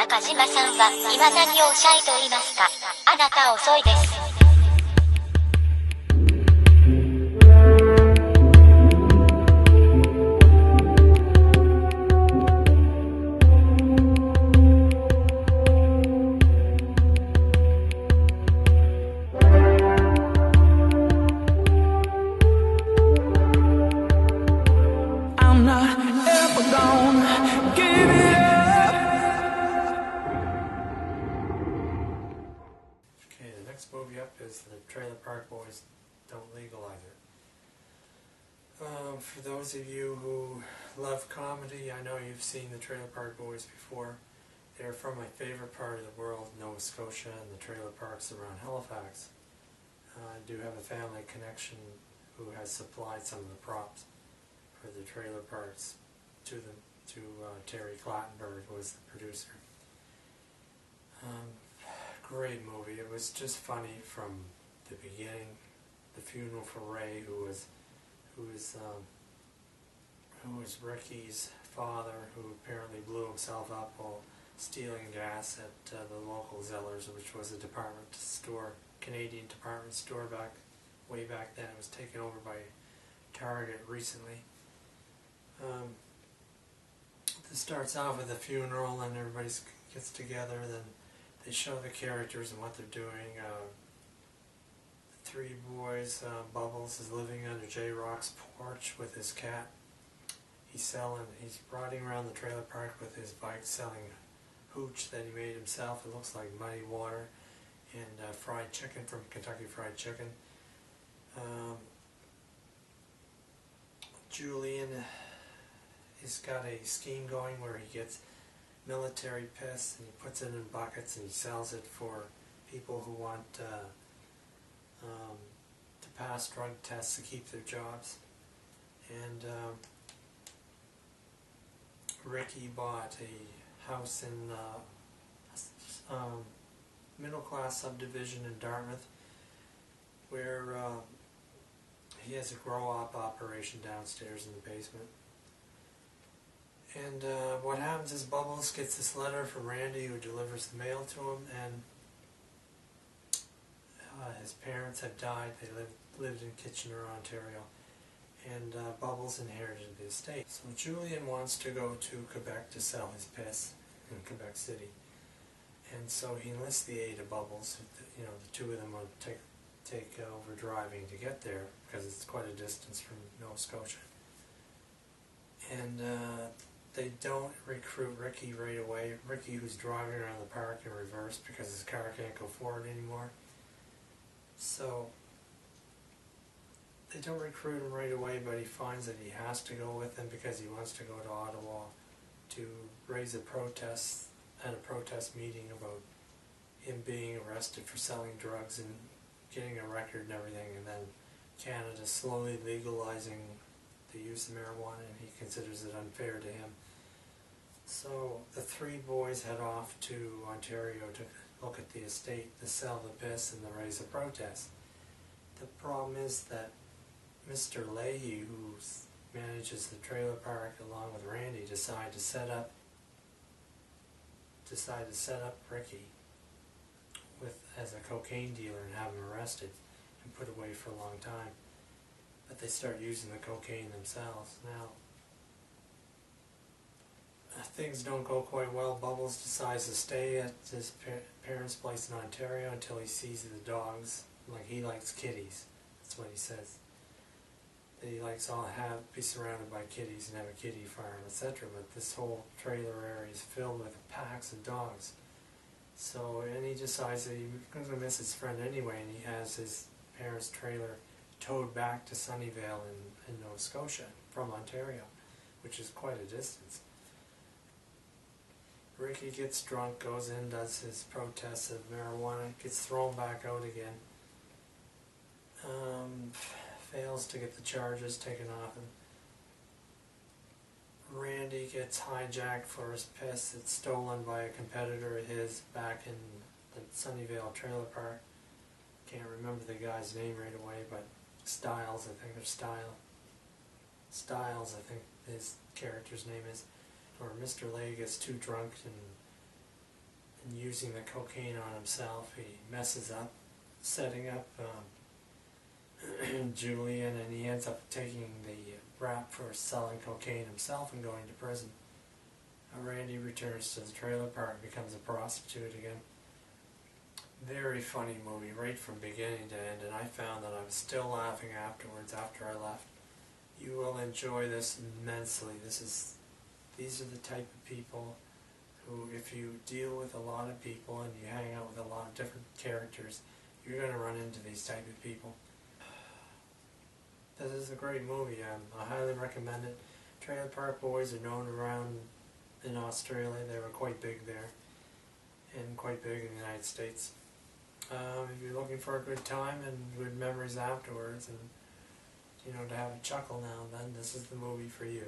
中島さんは今何をおっしゃいと言いますか。あなた遅いです。Movie up is the Trailer Park Boys Don't Legalize It. For those of you who love comedy, I know you've seen the Trailer Park Boys before. They're from my favorite part of the world, Nova Scotia, and the trailer parks around Halifax. I do have a family connection who has supplied some of the props for the trailer parks to them, to Terry Clattenburg, who was the producer. Great movie. It was just funny from the beginning. The funeral for Ray, who was Ricky's father, who apparently blew himself up while stealing gas at the local Zellers, which was a department store, Canadian department store way back then. It was taken over by Target recently. This starts off with a funeral and everybody gets together. Then they show the characters and what they're doing. The three boys, Bubbles is living under J-Rock's porch with his cat. He's riding around the trailer park with his bike selling hooch that he made himself. It looks like muddy water and fried chicken from Kentucky Fried Chicken. Julian has got a scheme going where he gets military piss and he puts it in buckets and he sells it for people who want to pass drug tests to keep their jobs. And Ricky bought a house in middle-class subdivision in Dartmouth where he has a grow-op operation downstairs in the basement. And what happens is Bubbles gets this letter from Randy, who delivers the mail to him, and his parents have died. They lived in Kitchener, Ontario, and Bubbles inherited the estate. So Julian wants to go to Quebec to sell his piss in Quebec City, and so he enlists the aid of Bubbles. You know, the two of them will take over driving to get there because it's quite a distance from Nova Scotia. And they don't recruit Ricky right away. Ricky, who's driving around the park in reverse because his car can't go forward anymore. So they don't recruit him right away, but he finds that he has to go with them because he wants to go to Ottawa to raise a protest at a protest meeting about him being arrested for selling drugs and getting a record and everything, and then Canada slowly legalizing the use of marijuana, and he considers it unfair to him. So the three boys head off to Ontario to look at the estate, to sell the piss and to raise a protest. The problem is that Mr. Leahy, who manages the trailer park along with Randy, decide to set up Ricky as a cocaine dealer and have him arrested and put away for a long time. But they start using the cocaine themselves. Now, things don't go quite well. Bubbles decides to stay at his parents' place in Ontario until he sees the dogs. Like, he likes kitties. That's what he says. That he likes be surrounded by kitties and have a kitty farm, etc. But this whole trailer area is filled with packs of dogs. So, and he decides that he's going to miss his friend anyway, and he has his parents' trailer towed back to Sunnyvale in Nova Scotia from Ontario, which is quite a distance. Ricky gets drunk, goes in, does his protests of marijuana, gets thrown back out again, fails to get the charges taken off him. Randy gets hijacked for his piss. It's stolen by a competitor of his back in the Sunnyvale trailer park. Can't remember the guy's name right away, but Styles, I think, or Styles, I think his character's name is. Or Mr. Lay gets too drunk and and using the cocaine on himself. He messes up setting up Julian, and he ends up taking the rap for selling cocaine himself and going to prison. Randy returns to the trailer park and becomes a prostitute again. Very funny movie right from beginning to end, and I found that I was still laughing afterwards after I left. You will enjoy this immensely. These are the type of people who, if you deal with a lot of people and you hang out with a lot of different characters, you're going to run into these type of people. This is a great movie. I highly recommend it. Trailer Park Boys are known around in Australia. They were quite big there, and quite big in the United States. If you're looking for a good time and good memories afterwards, and to have a chuckle now and then, this is the movie for you.